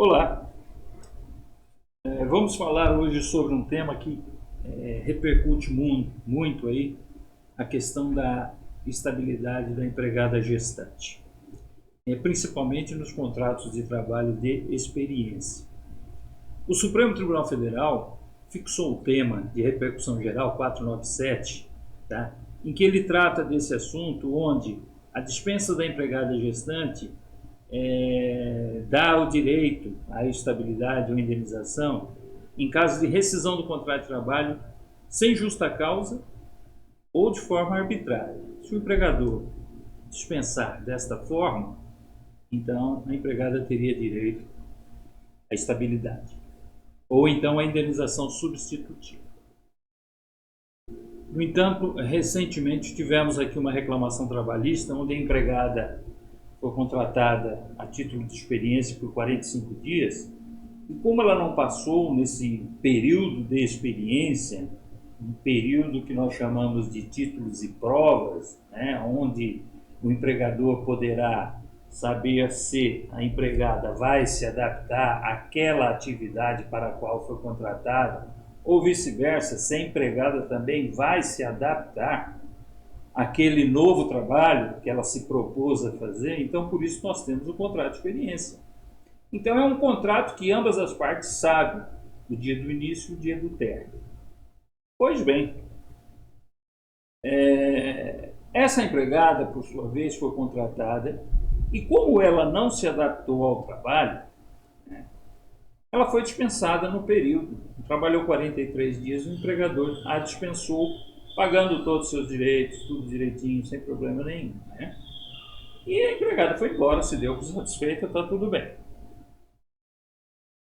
Olá, vamos falar hoje sobre um tema que repercute muito aí, a questão da estabilidade da empregada gestante, principalmente nos contratos de trabalho de experiência. O Supremo Tribunal Federal fixou o tema de repercussão geral 497, tá? Em que ele trata desse assunto, onde a dispensa da empregada gestante dá o direito à estabilidade ou indenização em caso de rescisão do contrato de trabalho sem justa causa ou de forma arbitrária. Se o empregador dispensar desta forma, então a empregada teria direito à estabilidade ou então à indenização substitutiva. No entanto, recentemente tivemos aqui uma reclamação trabalhista onde a empregada foi contratada a título de experiência por 45 dias, e como ela não passou nesse período de experiência, um período que nós chamamos de títulos e provas, né, onde o empregador poderá saber se a empregada vai se adaptar àquela atividade para a qual foi contratada, ou vice-versa, se a empregada também vai se adaptar aquele novo trabalho que ela se propôs a fazer. Então, por isso nós temos o contrato de experiência. Então, é um contrato que ambas as partes sabem o dia do início e o dia do término. Pois bem, essa empregada, por sua vez, foi contratada e como ela não se adaptou ao trabalho, ela foi dispensada no período. Trabalhou 43 dias, o empregador a dispensou, pagando todos os seus direitos, tudo direitinho, sem problema nenhum, né? E a empregada foi embora, se deu por satisfeita, está tudo bem.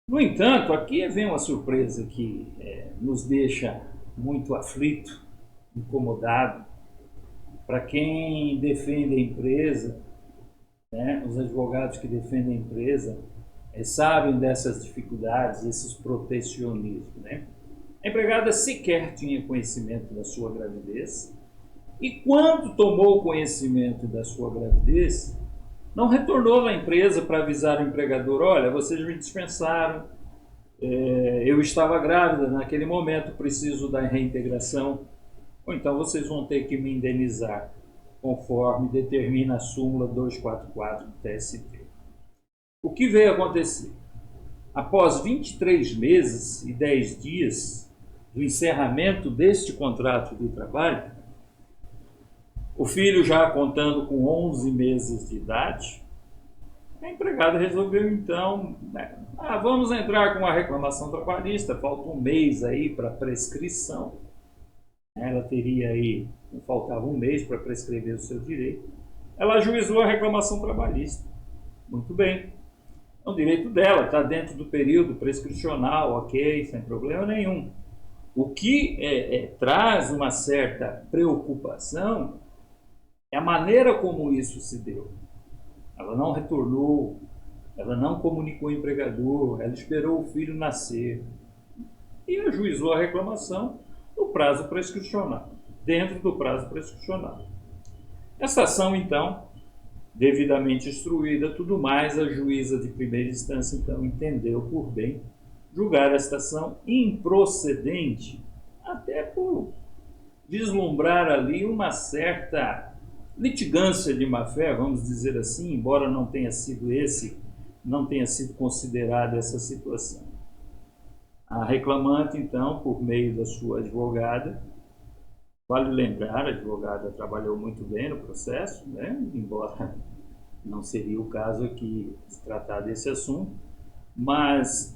No entanto, aqui vem uma surpresa que nos deixa muito aflito, incomodado. Para quem defende a empresa, né, os advogados que defendem a empresa sabem dessas dificuldades, esses protecionismos, né? A empregada sequer tinha conhecimento da sua gravidez e quando tomou conhecimento da sua gravidez, não retornou à empresa para avisar o empregador: olha, vocês me dispensaram, eu estava grávida naquele momento, preciso da reintegração, ou então vocês vão ter que me indenizar, conforme determina a súmula 244 do TST. O que veio acontecer? Após 23 meses e 10 dias do encerramento deste contrato de trabalho, o filho já contando com 11 meses de idade, a empregada resolveu então, vamos entrar com a reclamação trabalhista, falta um mês aí para prescrição, ela teria aí, faltava um mês para prescrever o seu direito, ela ajuizou a reclamação trabalhista. Muito bem, é um direito dela, está dentro do período prescricional, ok, sem problema nenhum. O que traz uma certa preocupação é a maneira como isso se deu. Ela não retornou, ela não comunicou ao empregador, ela esperou o filho nascer e ajuizou a reclamação no prazo prescricional, dentro do prazo prescricional. Essa ação, então, devidamente instruída, tudo mais, a juíza de primeira instância, então, entendeu por bem julgar esta ação improcedente, até por vislumbrar ali uma certa litigância de má-fé, vamos dizer assim, embora não tenha sido considerada essa situação. A reclamante, então, por meio da sua advogada, vale lembrar, a advogada trabalhou muito bem no processo, né? Embora não seria o caso aqui se tratar desse assunto, mas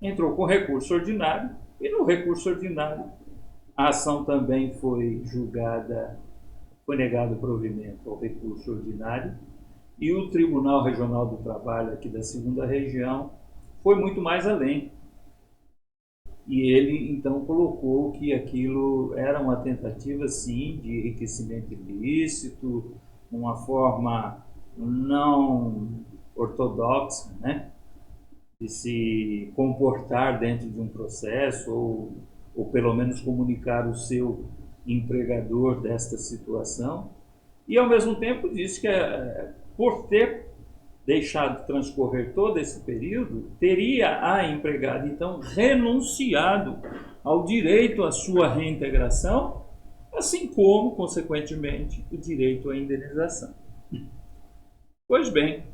entrou com recurso ordinário e no recurso ordinário a ação também foi julgada, foi negado provimento ao recurso ordinário e o Tribunal Regional do Trabalho aqui da 2ª Região foi muito mais além. E ele então colocou que aquilo era uma tentativa, sim, de enriquecimento ilícito, uma forma não ortodoxa, né, de se comportar dentro de um processo ou pelo menos comunicar o seu empregador desta situação. E ao mesmo tempo disse que por ter deixado transcorrer todo esse período, teria a empregada, então, renunciado ao direito à sua reintegração, assim como, consequentemente, o direito à indenização. Pois bem,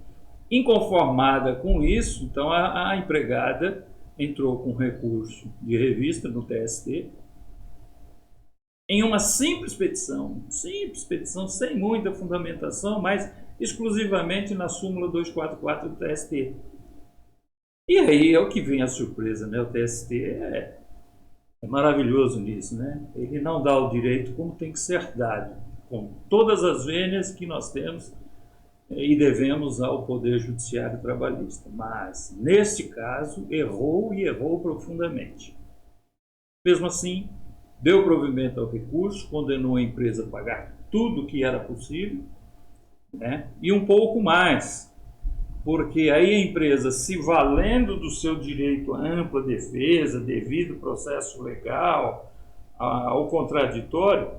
inconformada com isso, então a empregada entrou com recurso de revista no TST, em uma simples petição sem muita fundamentação, mas exclusivamente na súmula 244 do TST. E aí é o que vem a surpresa, né? O TST é maravilhoso nisso, né? Ele não dá o direito como tem que ser dado, com todas as vênias que nós temos e devemos ao Poder Judiciário Trabalhista. Mas, neste caso, errou e errou profundamente. Mesmo assim, deu provimento ao recurso, condenou a empresa a pagar tudo o que era possível, né? E um pouco mais, porque aí a empresa, se valendo do seu direito à ampla defesa, devido processo legal, ao contraditório,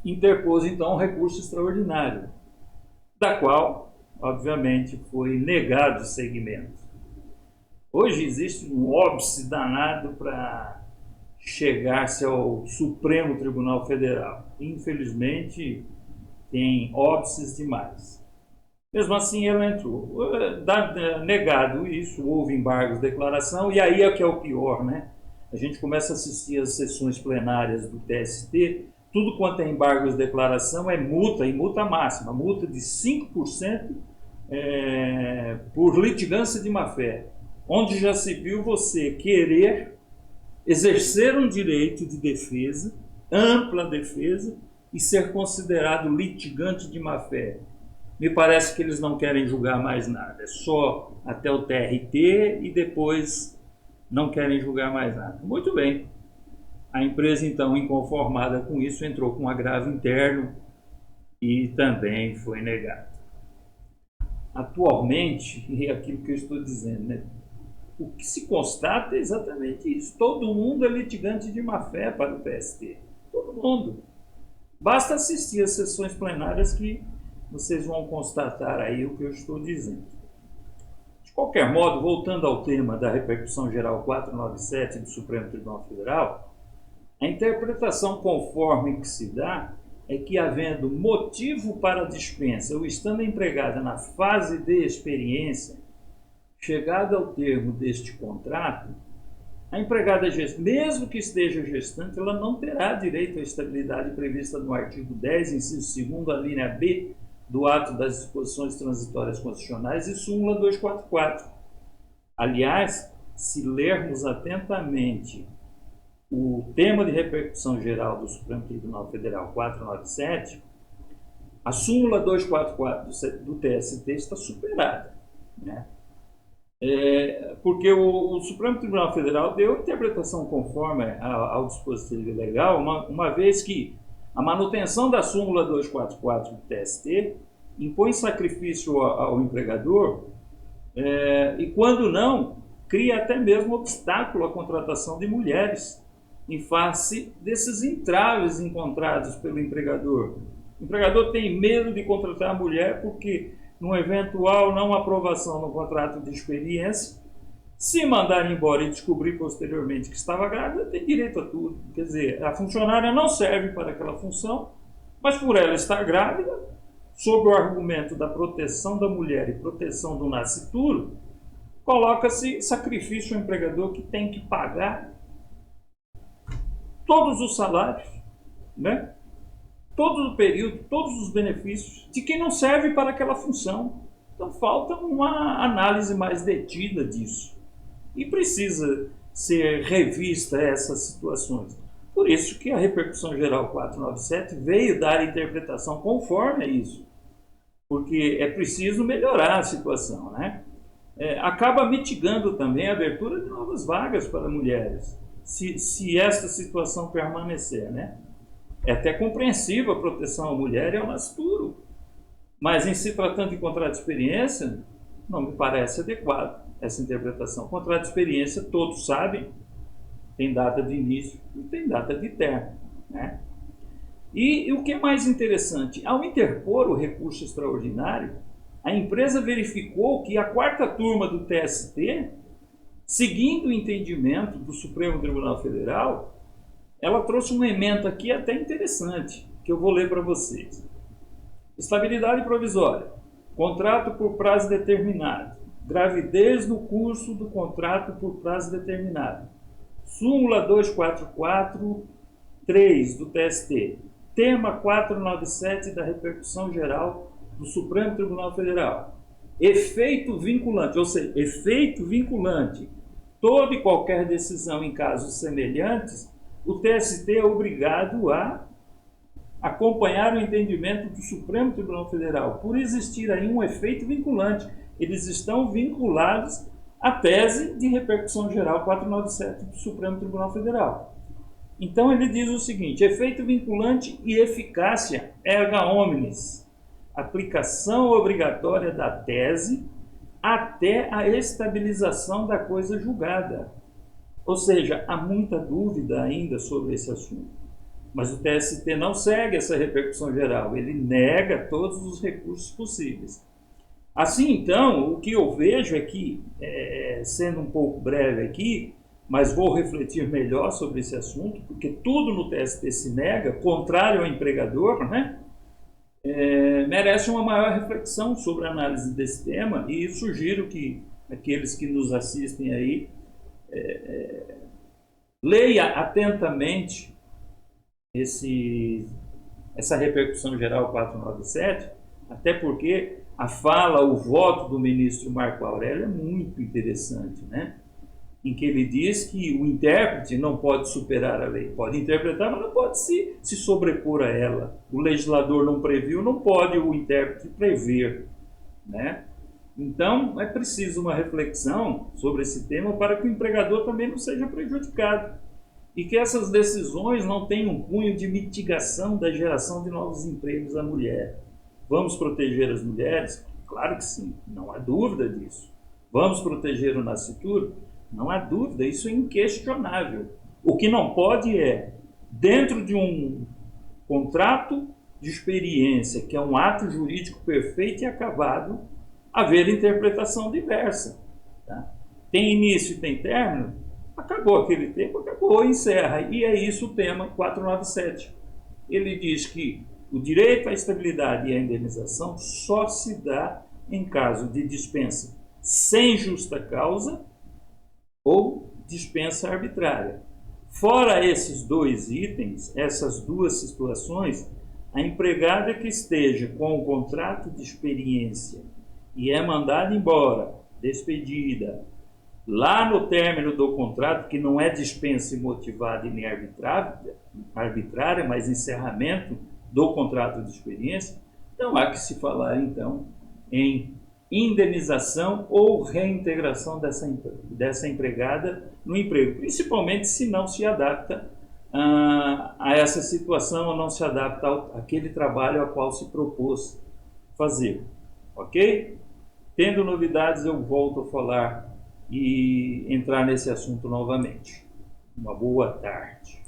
interpôs então um recurso extraordinário, da qual, obviamente, foi negado seguimento. Hoje existe um óbice danado para chegar-se ao Supremo Tribunal Federal. Infelizmente, tem óbices demais. Mesmo assim, ela entrou. Negado isso, houve embargos de declaração, e aí é que é o pior, né? A gente começa a assistir às sessões plenárias do TST, tudo quanto é embargos de declaração é multa, e multa máxima, multa de 5% por litigância de má-fé, onde já se viu você querer exercer um direito de defesa, ampla defesa, e ser considerado litigante de má-fé. Me parece que eles não querem julgar mais nada, é só até o TRT e depois não querem julgar mais nada. Muito bem. A empresa, então, inconformada com isso, entrou com um agravo interno e também foi negado. Atualmente, e é aquilo que eu estou dizendo, né? O que se constata é exatamente isso. Todo mundo é litigante de má-fé para o TST. Todo mundo. Basta assistir às sessões plenárias que vocês vão constatar aí o que eu estou dizendo. De qualquer modo, voltando ao tema da repercussão geral 497 do Supremo Tribunal Federal, a interpretação conforme que se dá é que, havendo motivo para a dispensa ou estando empregada na fase de experiência, chegada ao termo deste contrato, a empregada, mesmo que esteja gestante, ela não terá direito à estabilidade prevista no artigo 10, inciso 2º, a linha B do ato das disposições transitórias constitucionais e súmula 244. Aliás, se lermos atentamente o tema de repercussão geral do Supremo Tribunal Federal 497, a súmula 244 do TST está superada, né? Porque o Supremo Tribunal Federal deu interpretação conforme ao dispositivo legal, uma vez que a manutenção da súmula 244 do TST impõe sacrifício ao empregador e, quando não, cria até mesmo obstáculo à contratação de mulheres em face desses entraves encontrados pelo empregador. O empregador tem medo de contratar a mulher porque, numa eventual não aprovação no contrato de experiência, se mandar embora e descobrir posteriormente que estava grávida, tem direito a tudo. Quer dizer, a funcionária não serve para aquela função, mas por ela estar grávida, sob o argumento da proteção da mulher e proteção do nascituro, coloca-se sacrifício ao empregador que tem que pagar todos os salários, né? Todo o período, todos os benefícios de quem não serve para aquela função. Então falta uma análise mais detida disso. E precisa ser revista essas situações. Por isso que a repercussão geral 497 veio dar interpretação conforme a isso. Porque é preciso melhorar a situação, né? Acaba mitigando também a abertura de novas vagas para mulheres, se esta situação permanecer, né? É até compreensível a proteção à mulher e ao nascituro, mas em se tratando de contrato de experiência, não me parece adequado essa interpretação. Contrato de experiência, todos sabem, tem data de início e tem data de término, né? E o que é mais interessante, ao interpor o recurso extraordinário, A empresa verificou que a quarta turma do TST, seguindo o entendimento do Supremo Tribunal Federal, ela trouxe uma ementa aqui até interessante, que eu vou ler para vocês. Estabilidade provisória. Contrato por prazo determinado. Gravidez no curso do contrato por prazo determinado. Súmula 244-3 do TST. Tema 497 da repercussão geral do Supremo Tribunal Federal. Efeito vinculante, ou seja, efeito vinculante. Toda e qualquer decisão em casos semelhantes, o TST é obrigado a acompanhar o entendimento do Supremo Tribunal Federal. Por existir aí um efeito vinculante, eles estão vinculados à tese de repercussão geral 497 do Supremo Tribunal Federal. Então ele diz o seguinte: efeito vinculante e eficácia erga omnes, aplicação obrigatória da tese até a estabilização da coisa julgada. Ou seja, há muita dúvida ainda sobre esse assunto. Mas o TST não segue essa repercussão geral, ele nega todos os recursos possíveis. Assim, então, o que eu vejo é que, sendo um pouco breve aqui, mas vou refletir melhor sobre esse assunto, porque tudo no TST se nega, contrário ao empregador, né? Merece uma maior reflexão sobre a análise desse tema, e sugiro que aqueles que nos assistem aí leia atentamente essa repercussão geral 497, até porque a fala, o voto do ministro Marco Aurélio é muito interessante, né? Em que ele diz que o intérprete não pode superar a lei, pode interpretar, mas não pode se sobrepor a ela. O legislador não previu, não pode o intérprete prever, né? Então, é preciso uma reflexão sobre esse tema para que o empregador também não seja prejudicado e que essas decisões não tenham um cunho de mitigação da geração de novos empregos à mulher. Vamos proteger as mulheres? Claro que sim, não há dúvida disso. Vamos proteger o nascituro? Não há dúvida, isso é inquestionável. O que não pode é, dentro de um contrato de experiência, que é um ato jurídico perfeito e acabado, haver interpretação diversa. Tá? Tem início e tem término? Acabou aquele tempo, acabou, encerra. E é isso o tema 497. Ele diz que o direito à estabilidade e à indenização só se dá em caso de dispensa sem justa causa ou dispensa arbitrária. Fora esses dois itens, essas duas situações, a empregada que esteja com o contrato de experiência e é mandada embora, despedida, lá no término do contrato, que não é dispensa imotivada e nem arbitrária, mas encerramento do contrato de experiência, então há que se falar então em indenização ou reintegração dessa empregada no emprego, principalmente se não se adapta a essa situação ou não se adapta àquele trabalho ao qual se propôs fazer. Ok? Tendo novidades, eu volto a falar e entrar nesse assunto novamente. Uma boa tarde.